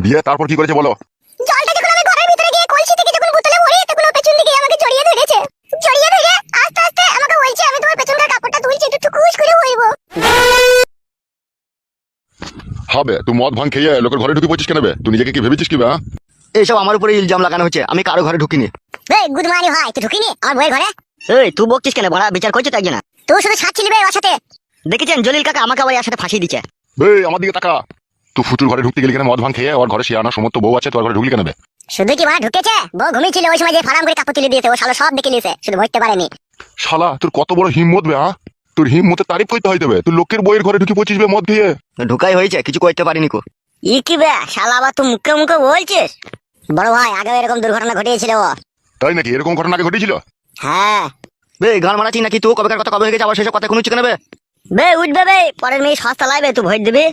দিয়ে তারপর কি করেছে বলো? জলটা যখন আমি ঘরের ভিতরে গিয়ে কলসি থেকে যখন বোতলে ভরি তখন ও পেছন দিকে আমাকে জড়িয়ে ধরেছে। জড়িয়ে ধরে আস্তে আস্তে আমাকে বলছে আমি তোমার পেছনকার কাপড়টা তুলছি একটু টুকুস করে হইব। হবে তুই মদ ভাঙ খেয়ে লোকের ঘরে ঢুকে পড়ছিস কেন বে? তুই নিজেকে কি ভেবেছিস কি বে? এইসব আমার উপরে ইলজাম লাগানো হচ্ছে, আমি কারো ঘরে ঢুকিনি। এই গুদমানি ভাই তুই ঢুকিনি আমার বউয়ের ঘরে? এই তুই বকছিস কেন? বড়া বিচার করছে তো একজন। তুই শুধু ছাড়ছিলি বে ওর সাথে। দেখেছেন জলিল কাকা আমাকে আবার এর সাথে ফাঁসিয়ে দিচ্ছে। এই আমার দিকে তাকা। তুই ফুটুর ঘরে ঢুকতে গেলি কেন? মদ ভাঙ খেয়ে ওর ঘরে শিয়ানা সমস্ত বউ আছে, তোর ঘরে ঢুকলি কেন বে? শুধু কি মানে ঢুকেছে? বউ ঘুমিয়েছিল ওই সময় যে ফারাম করে কাপড় তুলে দিয়েছে ও শালা সব দেখে নিয়েছে, শুধু ভরতে পারেনি। শালা তোর কত বড় হিম্মত বে? হ্যাঁ তোর হিম্মতে তারিফ করতে হইতে হবে। তুই লোকের বইয়ের ঘরে ঢুকে পড়ছিস বে মদ খেয়ে। ঢুকাই হয়েছে, কিছু করতে পারিনি কো। ই কি বে শালা আবার তুই মুখে মুখে বলছিস? বড় ভাই আগে এরকম দুর্ঘটনা ঘটিয়েছিল ও। তাই নাকি? এরকম ঘটনা আগে ঘটেছিল? হ্যাঁ বে গান মারাচ্ছি নাকি তুই? কবেকার কথা কবে হয়ে গেছে, আবার সেসব কথা কোনো হচ্ছে কেন বে? বে উঠবে বে পরের মেয়ে সস্তা লাগবে তুই ভোট দিবি।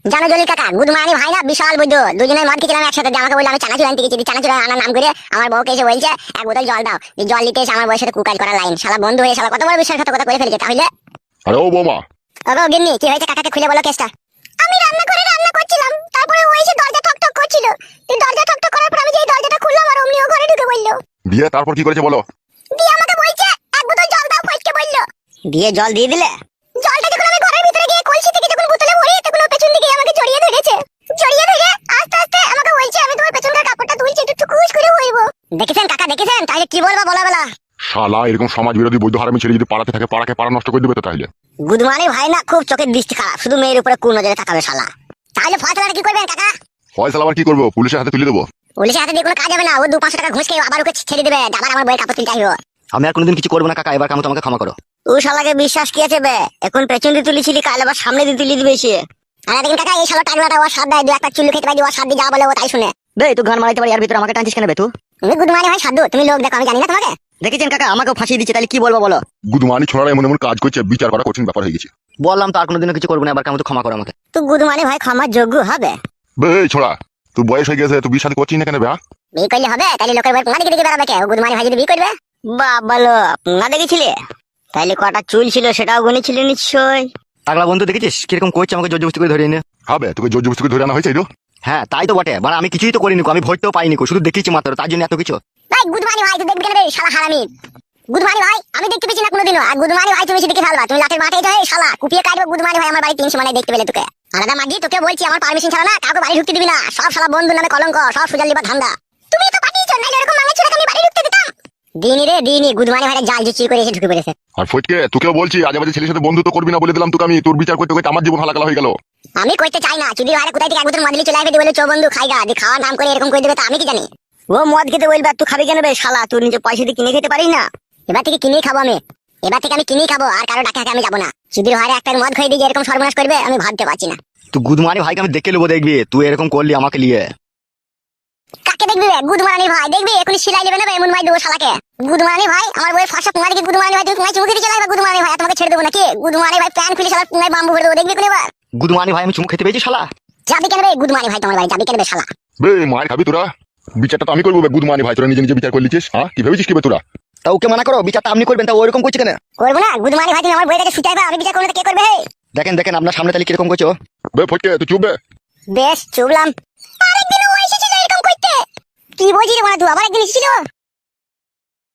জানো জলি কাকা গুদমানি ভাই না বিশাল বৈদ্য, দুজনে মদ খেয়েছিলাম একসাথে। আমাকে বললো আমি চানাচুর আনতে গেছি, চানাচুর আনার নাম করে আমার বউকে এসে বলছে এক বোতল জল দাও। এই জল দিতে এসে আমার বউয়ের সাথে কুকাজ করার লাইন। শালা বন্ধু হয়ে শালা কত বড় বিশ্বাসঘাতকতা করে ফেলেছে তাহলে। আরে ও বৌমা, ওগো গিন্নি কি হয়েছে কাকাকে খুলে বলো কেসটা। আমি রান্নাঘরে রান্না করছিলাম, তারপরে ও এসে দরজা ঠকঠক করছিল। তুই দরজা ঠকঠক করার পর আমি যেই দরজাটা খুললাম আর অমনি ও ঘরে ঢুকে বললো। দিয়ে তারপর কি করেছে বলো? দিয়ে আমাকে বলছে এক বোতল জল দাও ফটকে বললো। দিয়ে জল দিয়ে দিলে? জলটা যখন আমি ঘরের ভিতরে গিয়ে কলসি থেকে যখন বোতলে ভরি তখন ও পেছন দিকে আমাকে জড়িয়ে ধরেছে। জড়িয়ে ধরে আস্তে আস্তে আমাকে বলছে আমি তোমার পেছনকার কাপড়টা তুলছি একটু টুকুস করে হইব। দেখেছেন কাকা দেখেছেন? তাহলে কি বলবো বলা বেলা। শালা এরকম সমাজ বিরোধী বৈধ হারামি ছেলে যদি পাড়াতে থাকে পাড়াকে পাড়া নষ্ট করে দেবে তো তাহলে। গুদমানি ভাই না খুব চোখের দৃষ্টি খারাপ, শুধু মেয়ের উপরে কোন নজরে তাকাবে শালা। তাহলে ফয়সালাটা কি করবেন কাকা? ফয়সালা আবার কি করবো? পুলিশের হাতে তুলে দেবো। পুলিশের হাতে দিয়ে কোনো কাজ হবে না, ও 200-500 টাকা ঘুষ খেয়ে আবার ওকে ছেড়ে দেবে, আবার আমার বইয়ের কাপড় তুলতে আসবো। আমি আর কোনোদিন কিছু করবো না কাকা, এবার কাম তোমাকে ক্ষমা করো। ও শালাকে বিশ্বাস কি আছে বে? এখন পেছন দিয়ে তুলেছিলি, কাল আবার সামনে দিয়ে তুলে দিবে সে। আর দেখেন কাকা এই শালা টাগলাটা ওর সাথ দেয়, দু একটা চুল্লু খেতে পারি ওর সাথ দিয়ে যা বলে ও তাই শুনে। বে তুই গান মারাইতে পারি আর ভিতরে আমাকে টানছিস কেন বে তুই? তুমি গুদমানি ভাই সাধু, তুমি লোক দেখো আমি জানি না তোমাকে। দেখেছেন কাকা আমাকেও ফাঁসিয়ে দিচ্ছে, তাহলে কি বলবো বলো? গুদমানি ছোড়ারা এমন এমন কাজ করছে, বিচার করা কঠিন ব্যাপার হয়ে গেছে। বললাম তো আর কোনোদিনও কিছু করবো না, এবার কাম তো ক্ষমা করো আমাকে। তুই গুদমানি ভাই ক্ষমার যোগ্য হবে? বে ছোড়া তুই বয়স হয়ে গেছে, তুই বিয়ে শাদী করছিস না কেন বে? বিয়ে করলে হবে? তাহলে লোকের বই পুঙ্গা দিকে দিকে বেড়াবে কে? ও গুদমানি ভাই যদি বিয়ে করবে। বাবালো পুঙ্গা দেখেছিলে? তাহলে কটা চুল ছিল সেটাও গুনেছিলে নিশ্চয়। পাগলা বন্ধু দেখেছিস কিরকম করছে, আমাকে জোর জবরদস্তি করে ধরে এনে। হবে তোকে জোর জবরদস্তি করে ধরে আনা হয়েছে তো? হ্যাঁ তাই তো বটে, মানে আমি কিছুই তো করিনি, আমি ভোটও পাইনি, শুধু দেখিছি মাত্র, তার জন্য এত কিছু। ভাই গুদমানি ভাই তুই দেখবি কেন রে শালা হারামি? গুদমানি ভাই আমি দেখতে পেয়েছি না কোনোদিনও। আর গুদমানি ভাই তুমি দেখে ফেলবা, তুমি লাঠের মাঠে যাই শালা কুপিয়ে কাটবে। গুদমানি ভাই আমার বাড়ি 3 সীমানায় দেখতে পেলে তোকে। আলাদা মাগি তোকে বলছি আমার পারমিশন ছাড়া না কাউকে বাড়ি ঢুকতে দিবি না। সব শালা বন্ধু নামে কলঙ্ক, সব সুজাল লিবা ধান্দা। তুমি তো পাঠিয়েছো, নাইলে এরকম মাঙ্গা ছোড়াকে আমি বাড়ি ঢুকতে দিতাম? দিনি রে দিনি, গুদমানি ভাই জাল জিচি করে এসে ঢুকে পড়েছে। আর ফটকে তোকেও বলছি আজে বাজে ছেলের সাথে বন্ধুত্ব করবি না বলে দিলাম তোকে আমি। তোর বিচার করতে করতে আমার জীবন হালাকালা হয়ে গেল। আমি করতে চাই না, যদি ভাই কোথায় থেকে এক বোতল মদ নিয়ে চলে আসবে বলে চো বন্ধু খাইগা দি খাওয়ার নাম করে এরকম করে দেবে, তা আমি কি জানি? ও মদ খেতে বলবে আর তুই খাবি কেন বে শালা? তুই নিজে পয়সা দিয়ে কিনে খেতে পারিস না? এবার থেকে কিনেই খাবো আমি। এবার থেকে আমি কিনেই খাবো, আর কারো ডাকে হাতে আমি যাবো না। সুধীর ভাইয়ের একটা মদ খাই দিয়ে এরকম সর্বনাশ করবে আমি ভাবতে পারছি না। তুই গুদমানি ভাইকে আমি দেখে নেবো, দেখবি তুই এরকম করলি আমাকে নিয়ে। কাকে দেখবি রে? গুদমানি ভাই দেখবি এখন সিলাই নেবে না এমন মাই দেবো শালাকে। গুদমানি ভাই আমার বইয়ের ফাঁসা পুঙ্গা দিকে গুদমানি ভাই তুমি পুঙ্গায় চুমুকে দিয়ে চালাইবা। গুদমানি ভাই তোমাকে ছেড়ে দেবো নাকি? গুদমানি ভাই প্যান খুলে শালার পুঙ্গায় বাম্বু ভরে দেবো, দেখবি কোন এবার? গুদমানি ভাই আমি চুমু খেতে পেয়েছি শালা? যাবি কেন রে গুদমানি ভাই তোমার বাড়ি? যাবি কেন রে শালা? বে মার খাবি তোরা? বিচারটা তো আমি করবো বে। গুদমানি ভাই তোরা নিজে নিজে বিচার করে লিছিস? হ্যাঁ কি ভেবেছিস কি বে তোরা? তা ওকে মানা করো, বিচারটা আপনি করবেন, তা ওরকম করছে কেন? করবো না? গুদমানি ভাই তুমি আমার বইটাকে ছুটাইবা, আমি বিচার করলে কে করবে? হে দেখেন দেখেন আপনার সামনে তাহলে কিরকম করছো। বে ফটকে তুই চুপ বে। বেশ চুপলাম। আরেকদিন ও এসেছিল এরকম করতে। কি বলছিস রে মানে তুই? আবার একদিন এসেছিল।